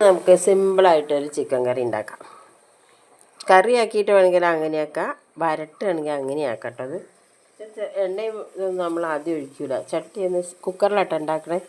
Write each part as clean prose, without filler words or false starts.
നമുക്ക് സിമ്പിളായിട്ടൊരു ചിക്കൻ കറി ഉണ്ടാക്കാം. കറിയാക്കിയിട്ട് വേണമെങ്കിൽ അങ്ങനെയാക്കാം, വരട്ടുകയാണെങ്കിൽ അങ്ങനെയാക്കാം കേട്ടോ. അത് എണ്ണയും ഇതൊന്നും നമ്മൾ ആദ്യം ഒഴിക്കില്ല. ചട്ടി ഒന്ന് കുക്കറിലാട്ടോ ഉണ്ടാക്കണേ.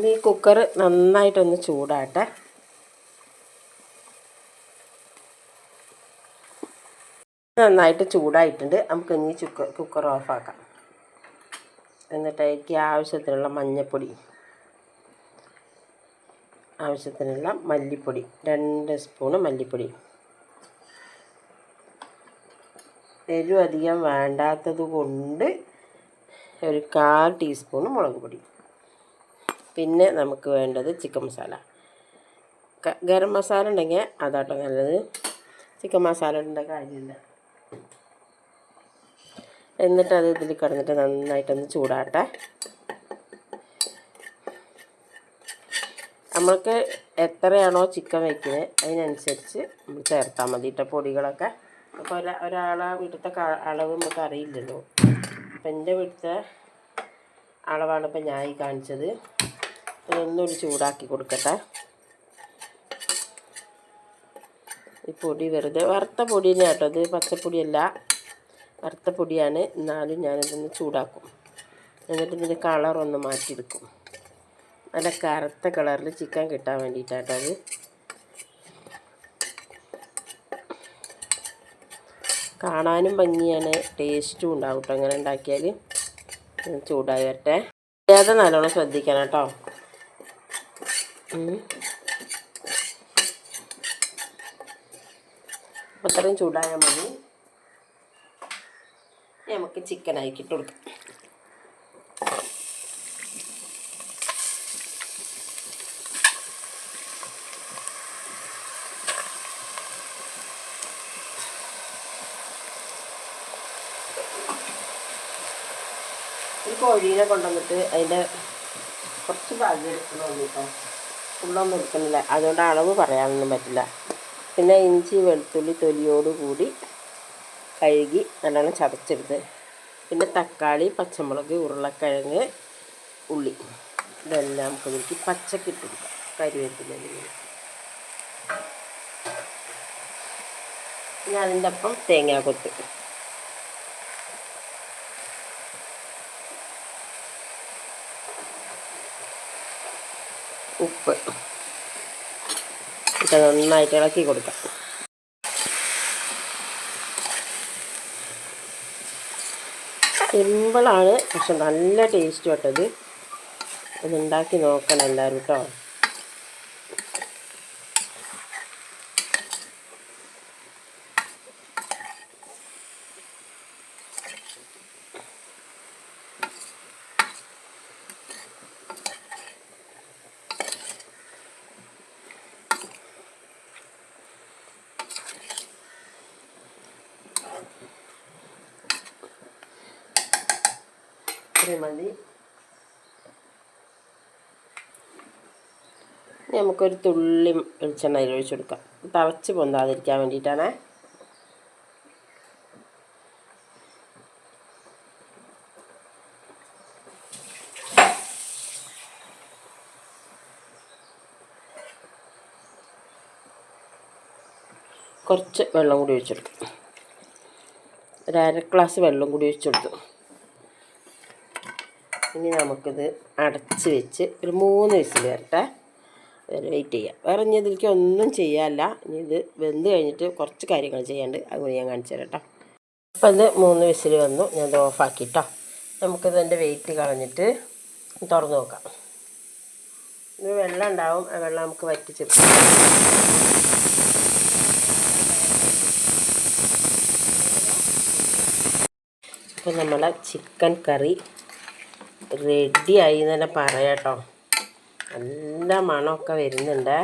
ഈ കുക്കർ നന്നായിട്ടൊന്ന് ചൂടാട്ടെ. നന്നായിട്ട് ചൂടായിട്ടുണ്ട്. നമുക്ക് ഇനി കുക്കർ ഓഫാക്കാം. എന്നിട്ട് അതിലേക്ക് ആവശ്യത്തിനുള്ള മഞ്ഞൾപ്പൊടി, ആവശ്യത്തിനുള്ള മല്ലിപ്പൊടി, 2 സ്പൂണ് മല്ലിപ്പൊടി. എരിവ് അധികം വേണ്ടാത്തത് കൊണ്ട് ഒരു 1/4 ടീസ്പൂണ് മുളക് പൊടി. പിന്നെ നമുക്ക് വേണ്ടത് ചിക്കൻ മസാല. ഗരം മസാല ഉണ്ടെങ്കിൽ അതാട്ടോ നല്ലത്. ചിക്കൻ മസാല ഇടേണ്ട കാര്യമില്ല. എന്നിട്ട് അത് ഇതിൽ കിടന്നിട്ട് നന്നായിട്ടൊന്ന് ചൂടാട്ടെ. നമ്മൾക്ക് എത്രയാണോ ചിക്കൻ വയ്ക്കുന്നത് അതിനനുസരിച്ച് നമ്മൾ ചേർത്താൽ മതി കേട്ടോ പൊടികളൊക്കെ. അപ്പോൾ ഒരാളെ വീട്ടിലത്തെ അളവ് നമുക്ക് അറിയില്ലല്ലോ. അപ്പം എൻ്റെ വീട്ടിലത്തെ അളവാണ് ഇപ്പം ഞാൻ ഈ കാണിച്ചത്. ഇതൊന്നൊരു ചൂടാക്കി കൊടുക്കട്ടെ. ഈ പൊടി വെറുതെ വറുത്ത പൊടി തന്നെ കേട്ടോ, ഇത് പച്ചപ്പൊടിയല്ല, വറുത്ത പൊടിയാണ്. എന്നാലും ഞാനിതൊന്ന് ചൂടാക്കും. എന്നിട്ട് ഇതിൻ്റെ കളറൊന്ന് മാറ്റിയെടുക്കും. നല്ല കറുത്ത കളറിൽ ചിക്കൻ കിട്ടാൻ വേണ്ടിയിട്ടാട്ടോ അത്. കാണാനും ഭംഗിയാണ്, ടേസ്റ്റും ഉണ്ടാവും കേട്ടോ അങ്ങനെ ഉണ്ടാക്കിയാൽ. ചൂടായി വരട്ടെ. അത് നല്ലോണം ശ്രദ്ധിക്കണം കേട്ടോ. അത്രയും ചൂടായാൽ മതി. നമുക്ക് ചിക്കൻ ആക്കിയിട്ട് കൊടുക്കാം. ഒരു കോഴീനെ കൊണ്ടുവന്നിട്ട് അതിൻ്റെ കുറച്ച് ഭാഗ്യം എടുക്കണമെന്ന് കേട്ടോ. ഫുള്ളൊന്നും എടുക്കണില്ല, അതുകൊണ്ട് അളവ് പറയാനൊന്നും പറ്റില്ല. പിന്നെ ഇഞ്ചി വെളുത്തുള്ളി തൊലിയോടുകൂടി കഴുകി നല്ലോണം ചതച്ചെടുത്ത്, പിന്നെ തക്കാളി, പച്ചമുളക്, ഉരുളക്കിഴങ്ങ്, ഉള്ളി, ഇതെല്ലാം നമുക്ക് ഇതിലേക്ക് പച്ചക്കിട്ട് കൊടുക്കാം. കരിവേപ്പിലയിൽ പിന്നെ അതിൻ്റെ ഒപ്പം തേങ്ങാക്കൊത്ത്, ഉപ്പ് ഇട്ട് നന്നായിട്ട് ഇളക്കി കൊടുക്കാം. സിമ്പിളാണ്, പക്ഷെ നല്ല ടേസ്റ്റ് കേട്ടത്. ഇതുണ്ടാക്കി നോക്കണം എല്ലാവരും കേട്ടോ. മതി. നമുക്കൊരു തുള്ളി വെളിച്ചെണ്ണ അതിൽ ഒഴിച്ചു കൊടുക്കാം. തിളച്ച് പൊന്താതിരിക്കാൻ വേണ്ടിയിട്ടാണ്. കുറച്ച് വെള്ളം കൂടി ഒഴിച്ചെടുക്കും. ഒരു 1/2 ഗ്ലാസ് വെള്ളം കൂടി ഒഴിച്ചെടുത്തു. ഇനി നമുക്കിത് അടച്ച് വെച്ച് ഒരു 3 വിസിൽ വരട്ടെ, വരെ വെയിറ്റ് ചെയ്യാം. വേറെ ഇനി ഇതിലേക്ക് ഒന്നും ചെയ്യാല്ല. ഇനി ഇത് വെന്ത് കഴിഞ്ഞിട്ട് കുറച്ച് കാര്യങ്ങൾ ചെയ്യാണ്ട്, അതുകൊണ്ട് ഞാൻ കാണിച്ചു തരാം കേട്ടോ. അപ്പോൾ ഇത് 3 വിസിൽ വന്നു. ഞാൻ ഇത് ഓഫാക്കിട്ടോ. നമുക്കിതിൻ്റെ വെയിറ്റ് കളഞ്ഞിട്ട് തുറന്ന് നോക്കാം. ഇത് വെള്ളം ഉണ്ടാവും, ആ വെള്ളം നമുക്ക് വറ്റിച്ചെടുക്കാം. അപ്പോൾ നമ്മളെ ചിക്കൻ കറി റെഡിയായി എന്ന് തന്നെ പറയാം കേട്ടോ. നല്ല മണമൊക്കെ വരുന്നുണ്ട്.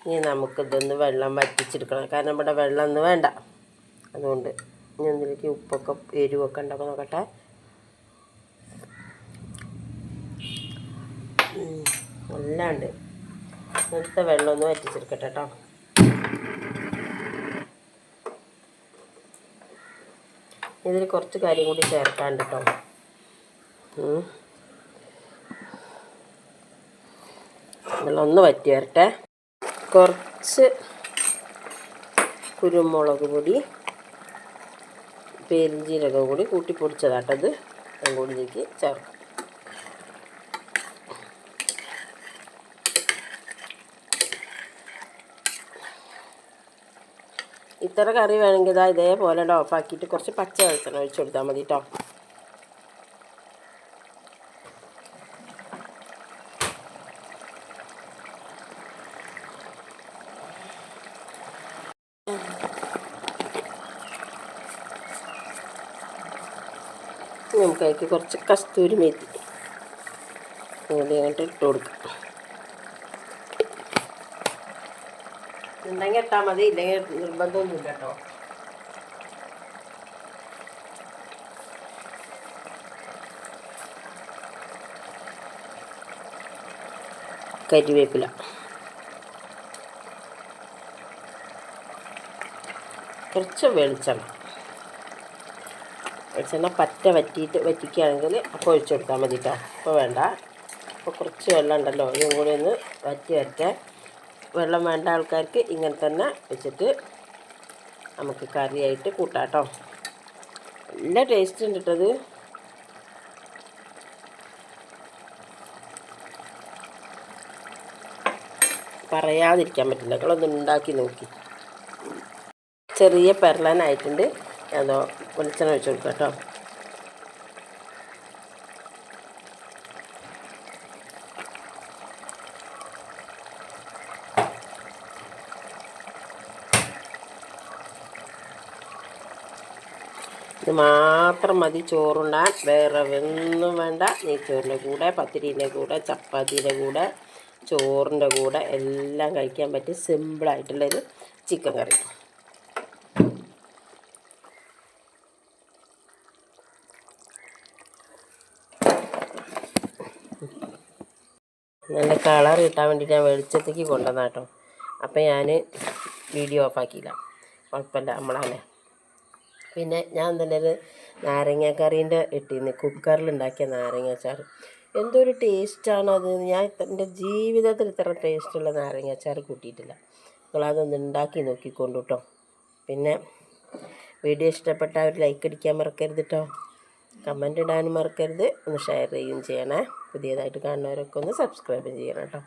ഇനി നമുക്കിതൊന്ന് വെള്ളം വറ്റിച്ചെടുക്കണം, കാരണം ഇവിടെ വെള്ളം ഒന്നും വേണ്ട. അതുകൊണ്ട് ഇനി ഇതിലേക്ക് ഉപ്പൊക്കെ എരിവൊക്കെ ഉണ്ടാക്കി നോക്കട്ടെ. അല്ലാണ്ട് ഇന്നത്തെ വെള്ളം ഒന്ന് വറ്റിച്ചെടുക്കട്ടെ കേട്ടോ. ഇതിൽ കുറച്ച് കാര്യം കൂടി ചേർക്കാണ്ട് കേട്ടോ. വെള്ളം ഒന്ന് വറ്റി വരട്ടെ. കുറച്ച് കുരുമുളക് പൊടി, പെരുംജീരകം കൂടി കൂട്ടി പൊടിച്ചതാട്ടത് അതും കൂടി ഇതിലേക്ക് ചേർക്കാം. ഇത്ര കറി വേണമെങ്കിൽ ഇതാ ഇതേപോലെ ഓഫാക്കിയിട്ട് കുറച്ച് പച്ച വെളിച്ചെണ്ണ ഒഴിച്ച് കൊടുത്താൽ മതി കേട്ടോ. നമുക്കതിലേക്ക് കുറച്ച് കസ്തൂരി മേത്തി കൂടി അങ്ങോട്ട് ഇട്ട് കൊടുക്കാം. ഉണ്ടെങ്കിൽ ഇട്ടാൽ മതി, ഇല്ലെങ്കിൽ നിർബന്ധമൊന്നുമില്ല കേട്ടോ. കരിവേപ്പില, കുറച്ച് വെളിച്ചെണ്ണ പറ്റ വറ്റിക്കുകയാണെങ്കിൽ അപ്പോൾ ഒഴിച്ചു കൊടുത്താൽ മതി കേട്ടോ. അപ്പോൾ വേണ്ട. അപ്പോൾ കുറച്ച് വെള്ളം ഉണ്ടല്ലോ, ഇതും കൂടി ഒന്ന് വറ്റി വരട്ടെ. വെള്ളം വേണ്ട ആൾക്കാർക്ക് ഇങ്ങനെ തന്നെ വെച്ചിട്ട് നമുക്ക് കറിയായിട്ട് കൂട്ടാം കേട്ടോ. നല്ല ടേസ്റ്റ് ഉണ്ട് കേട്ടത്. പറയാതിരിക്കാൻ പറ്റില്ല. നിങ്ങളൊന്ന് ഉണ്ടാക്കി നോക്കി. ചെറിയ പെരളനായിട്ടുണ്ട്. അതോ വെളിച്ചെണ്ണ ഒഴിച്ച് കൊടുക്കാം കേട്ടോ. ഇത് മാത്രം മതി ചോറുണ്ടാൻ. വേറെ ഒന്നും വേണ്ട. നെയ്ച്ചോറിൻ്റെ കൂടെ, പത്തിരീൻ്റെ കൂടെ, ചപ്പാത്തിയുടെ കൂടെ, ചോറിൻ്റെ കൂടെ എല്ലാം കഴിക്കാൻ പറ്റിയ സിമ്പിളായിട്ടുള്ളൊരു ചിക്കൻ കറി. നല്ല കളർ കിട്ടാൻ വേണ്ടിയിട്ട് ഞാൻ വെളിച്ചത്തേക്ക് കൊണ്ടുവന്ന കേട്ടോ. അപ്പം ഞാൻ വീഡിയോ ഓഫാക്കിയില്ല, കുഴപ്പമില്ല, നമ്മളല്ലേ. പിന്നെ ഞാൻ തന്നെ ഒരു നാരങ്ങാക്കറീൻ്റെ ഇട്ടിരുന്നു, കുക്കറിലുണ്ടാക്കിയ നാരങ്ങാച്ചാർ. എന്തൊരു ടേസ്റ്റാണത്. ഞാൻ എൻ്റെ ജീവിതത്തിൽ ഇത്ര ടേസ്റ്റുള്ള നാരങ്ങാച്ചാർ കൂട്ടിയിട്ടില്ല. നിങ്ങളതൊന്ന് ഉണ്ടാക്കി നോക്കിക്കൊണ്ടു കേട്ടോ. പിന്നെ വീഡിയോ ഇഷ്ടപ്പെട്ട ഒരു ലൈക്ക് അടിക്കാൻ മറക്കരുത് കേട്ടോ. കമൻറ്റ് ഇടാനും മറക്കരുത്. ഒന്ന് ഷെയർ ചെയ്യുകയും ചെയ്യണേ. പുതിയതായിട്ട് കാണുന്നവരൊക്കെ ഒന്ന് സബ്സ്ക്രൈബ് ചെയ്യണം കേട്ടോ.